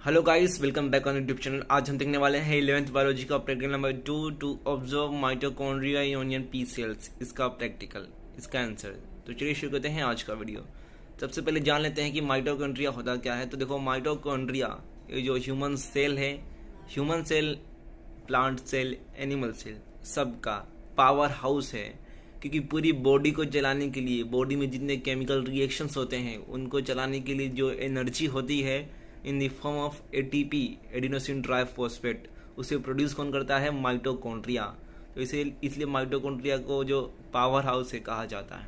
Hello guys, welcome back on YouTube channel. आज हम देखने वाले हैं 11th बायोलॉजी का practical number 2 to observe mitochondria in onion peel cells. इसका प्रैक्टिकल, इसका आंसर। तो चलिए शुरू करते हैं आज का वीडियो। सबसे पहले जान लेते हैं कि माइटोकॉन्ड्रिया होता क्या है। तो देखो, माइटोकॉन्ड्रिया ये जो ह्यूमन सेल है, human cell, plant cell, animal cell, सबका पावर हाउस है। क्योंकि पूरी बॉडी को चलाने के लिए, बॉडी में जितने केमिकल रिएक्शंस होते हैं उनको चलाने के लिए जो एनर्जी होती है in the form of ATP, adenosine triphosphate, उसे प्रोड्यूस कौन करता है? माइटोकॉन्ड्रिया। तो इसलिए माइटोकॉन्ड्रिया को जो पावर हाउस है कहा जाता है।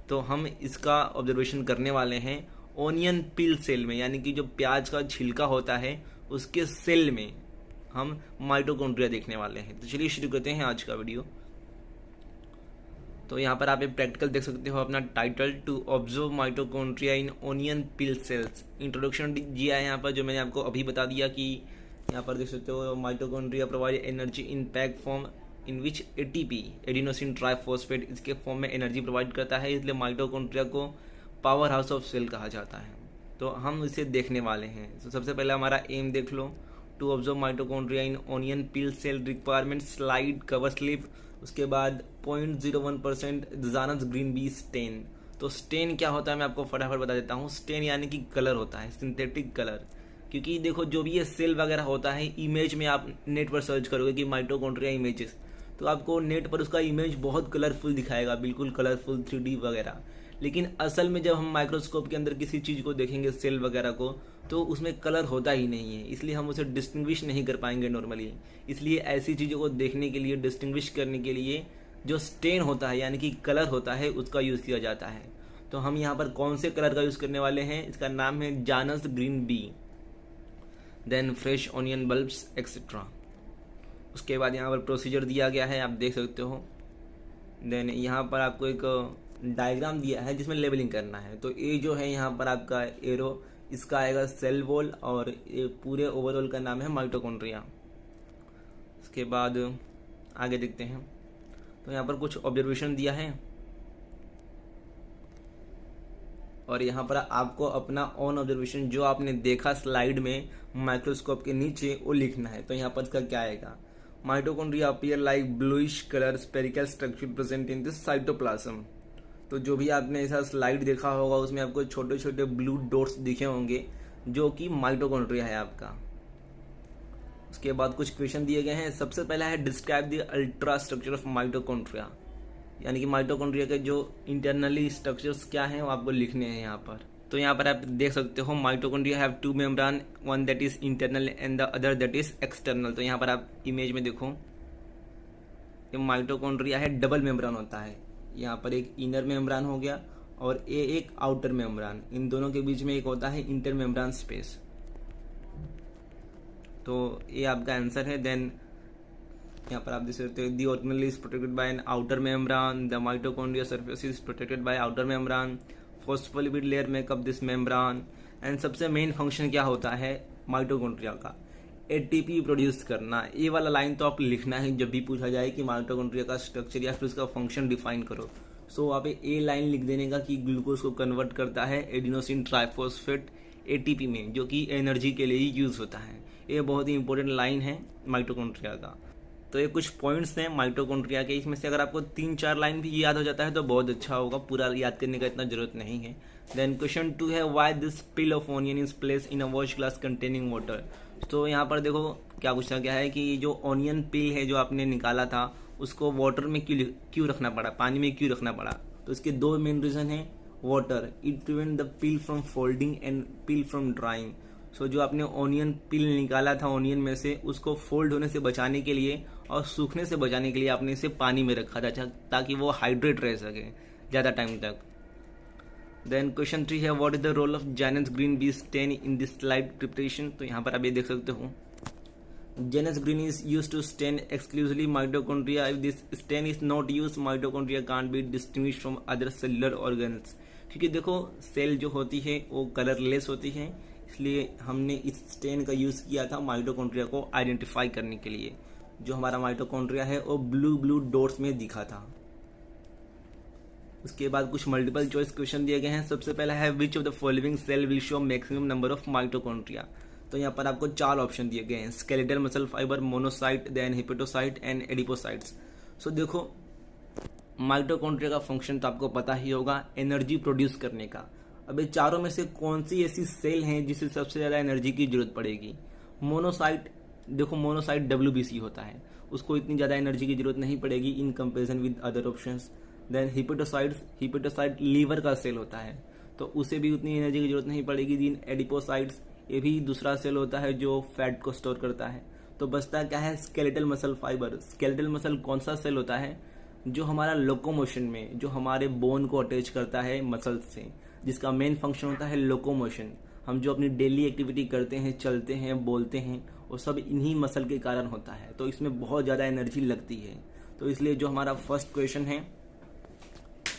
तो हम इसका ऑब्जर्वेशन करने वाले हैं ओनियन पिल सेल में, यानी कि जो प्याज का छिलका होता है उसके सेल में हम माइटोकॉन्ड्रिया देखने वाले हैं। तो चलिए शुरू करते हैं आज का वीडियो। तो यहाँ पर आप एक प्रैक्टिकल देख सकते हो, अपना title to observe mitochondria in onion peel cells. Introduction दिया है यहाँ पर, जो मैंने आपको अभी बता दिया कि यहाँ पर देख सकते हो mitochondria provide energy in pack form in which ATP, adenosine triphosphate, इसके फॉर्म में एनर्जी प्रोवाइड करता है। इसलिए माइटोकॉन्ड्रिया को पावर हाउस ऑफ सेल कहा जाता है। तो हम इसे देखने वाले हैं। तो सबसे पहले हमारा एम देख लो, to observe mitochondria in onion peel cell requirement slide cover slip. उसके बाद 0.01% जानस ग्रीन बी स्टेन। तो स्टेन क्या होता है मैं आपको फटाफट बता देता हूँ। स्टेन यानी कि कलर होता है, सिंथेटिक कलर। क्योंकि देखो, जो भी ये सेल वगैरह होता है, इमेज में आप नेट पर सर्च करोगे कि माइटोकॉन्ड्रिया इमेजेस, तो आपको नेट पर उसका इमेज बहुत कलरफुल दिखाएगा, बिल्कुल कलरफुल 3D वगैरह। लेकिन असल में जब हम माइक्रोस्कोप के अंदर किसी चीज़ को देखेंगे, सेल वगैरह को, तो उसमें कलर होता ही नहीं है। इसलिए हम उसे डिस्टिंग्विश नहीं कर पाएंगे नॉर्मली। इसलिए ऐसी चीज़ों को देखने के लिए, डिस्टिंग्विश करने के लिए जो स्टेन होता है यानी कि कलर होता है, उसका यूज़ किया जाता है। तो हम यहाँ पर कौन से कलर का यूज़ करने वाले हैं? इसका नाम है Janus green B, then fresh onion bulbs etcetera. उसके बाद यहाँ पर प्रोसीजर दिया गया है, आप देख सकते हो। देन यहाँ पर आपको एक डायग्राम दिया है जिसमें लेबलिंग करना है। तो ये जो है यहाँ पर आपका एरो, इसका आएगा सेल वॉल, और ये पूरे ओवरऑल का नाम है माइटोकॉन्ड्रिया। उसके बाद आगे देखते हैं। तो यहाँ पर कुछ ऑब्जर्वेशन दिया है, और यहाँ पर आपको अपना ऑन ऑब्जर्वेशन जो आपने देखा स्लाइड में माइक्रोस्कोप के नीचे, वो लिखना है। तो यहाँ पर इसका क्या आएगा? Mitochondria appear like bluish colour spherical structure present in this cytoplasm. तो जो भी आपने ऐसा स्लाइड देखा होगा उसमें आपको छोटे छोटे ब्लू डॉट्स दिखे होंगे, जो कि माइटोकॉन्ड्रिया है आपका। उसके बाद कुछ क्वेश्चन दिए गए हैं। सबसे पहला है describe the ultra structure of mitochondria, यानी कि माइटोकॉन्ड्रिया के जो इंटरनली स्ट्रक्चर्स क्या हैं वो आपको लिखने हैं यहाँ पर। तो यहाँ पर आप देख सकते हो, mitochondria have two membrane, one that is internal and the other that is external. तो यहाँ पर आप इमेज में देखो, ये माइटोकॉन्ड्रिया है, डबल मेम्ब्रान होता है। यहाँ पर एक इनर मेम्ब्रान हो गया और ये एक आउटर मेम्ब्रान, इन दोनों के बीच में एक होता है इंटर मेम्ब्रान स्पेस। तो ये आपका आंसर है। देन यहाँ पर आप देख सकते हो, the organelle is protected by an outer membrane, the mitochondria surface is protected by outer membrane, phospholipid layer make up this membrane. And सबसे मेन फंक्शन क्या होता है माइटोकॉन्ड्रिया का? एटीपी प्रोड्यूस करना। ये वाला लाइन तो आप लिखना है जब भी पूछा जाए कि माइटोकॉन्ड्रिया का स्ट्रक्चर या फिर उसका फंक्शन डिफाइन करो। सो वहाँ पे ए लाइन लिख देने का कि ग्लूकोज को कन्वर्ट करता है एडिनोसिन ट्राइफॉस्फेट एटीपी में, जो कि एनर्जी के लिए यूज होता है। ये बहुत ही इंपॉर्टेंट लाइन है माइटोकॉन्ड्रिया का। तो ये कुछ पॉइंट्स हैं माइटोकॉन्ड्रिया के। इसमें से अगर आपको 3-4 लाइन भी याद हो जाता है तो बहुत अच्छा होगा, पूरा याद करने का इतना जरूरत नहीं है। देन क्वेश्चन 2 है, why this pill of onion is place in a wash glass containing water. तो यहाँ पर देखो क्या पूछा गया है कि जो ऑनियन पिल है जो आपने निकाला था, उसको वाटर में क्यों रखना पड़ा, पानी में क्यों रखना पड़ा? तो इसके 2 मेन रीजन है। Water, it prevent the peel from folding and peel from drying. So जो आपने ऑनियन पिल निकाला था ऑनियन में से, उसको फोल्ड होने से बचाने के लिए और सूखने से बचाने के लिए आपने इसे पानी में रखा था, ताकि वो हाइड्रेट रह सके ज़्यादा टाइम तक। देन क्वेश्चन 3 है, what is the role of Janus green B stain in this slide preparation. तो यहाँ पर आप ये देख सकते हो, Janus green is use to stain exclusively mitochondria. If this stain is not use, mitochondria can't be distinguish from other cellular organs. क्योंकि देखो, सेल जो होती है वो कलरलेस होती है, इसलिए हमने इस स्टेन का यूज़ किया था माइटोकॉन्ड्रिया को आइडेंटिफाई करने के लिए। जो हमारा माइटोकॉन्ड्रिया है वो ब्लू ब्लू डॉट्स में दिखा था। उसके बाद कुछ मल्टीपल चॉइस क्वेश्चन दिए गए हैं। सबसे पहला है, which of the following cell will show maximum number of mitochondria. तो यहाँ पर आपको 4 ऑप्शन दिए गए हैं, skeletal muscle fibre, monocyte, then hepatocyte and adipocytes. So देखो, माइटोकॉन्ड्रिया का फंक्शन तो आपको पता ही होगा, एनर्जी प्रोड्यूस करने का। अब ये चारों में से कौन सी ऐसी सेल हैं जिसे सबसे ज़्यादा एनर्जी की जरूरत पड़ेगी? मोनोसाइट, देखो मोनोसाइट WBC होता है, उसको इतनी ज़्यादा एनर्जी की जरूरत नहीं पड़ेगी in comparison with other options. Then hepatocyte liver का सेल होता है, तो उसे भी उतनी एनर्जी की जरूरत नहीं पड़ेगी। दिन एडिपोसाइट्स, ये भी दूसरा सेल होता है जो फैट को स्टोर करता है। तो बचता क्या है? Skeletal muscle fibre. Skeletal muscle कौन सा सेल होता है? जो हमारा लोकोमोशन में, जो हमारे बोन को अटैच करता है मसल से, जिसका मेन फंक्शन होता है लोकोमोशन। हम जो अपनी डेली एक्टिविटी करते हैं, चलते हैं, बोलते हैं, वो सब इन्हीं मसल के कारण होता है। तो इसमें बहुत ज़्यादा एनर्जी लगती है। तो इसलिए जो हमारा फर्स्ट क्वेश्चन है,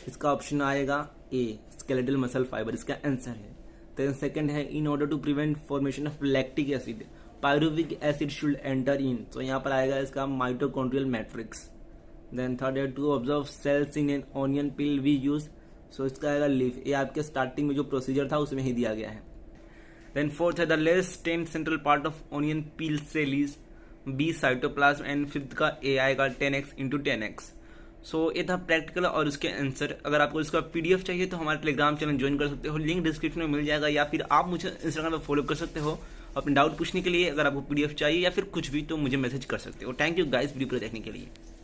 इसका ऑप्शन आएगा ए, स्केलेटल मसल फाइबर, इसका आंसर है। देन सेकंड है, in order to prevent formation of lactic acid, pyruvic acid should enter in. तो यहाँ पर आएगा इसका माइटोकॉन्ड्रियल मैट्रिक्स। देन थर्ड है, to observe cells in an onion peel we use. So इसका आएगा लीफ। ये आपके स्टार्टिंग में जो प्रोसीजर था उसमें ही दिया गया है। देन फोर्थ है, the less stain central part of onion peel cell is be cytoplasm. And fifth का ए आएगा 10x × 10x। सो ये था प्रैक्टिकल और उसके आंसर। अगर आपको इसका PDF चाहिए तो हमारे टेलीग्राम चैनल ज्वाइन कर सकते हो, लिंक डिस्क्रिप्शन में मिल जाएगा, या फिर आप मुझे इंस्टाग्राम पर फॉलो कर सकते हो अपने डाउट पूछने के लिए। अगर आपको PDF चाहिए या फिर कुछ भी तो मुझे मैसेज कर सकते हो। थैंक यू गाइस वीडियो को देखने के लिए।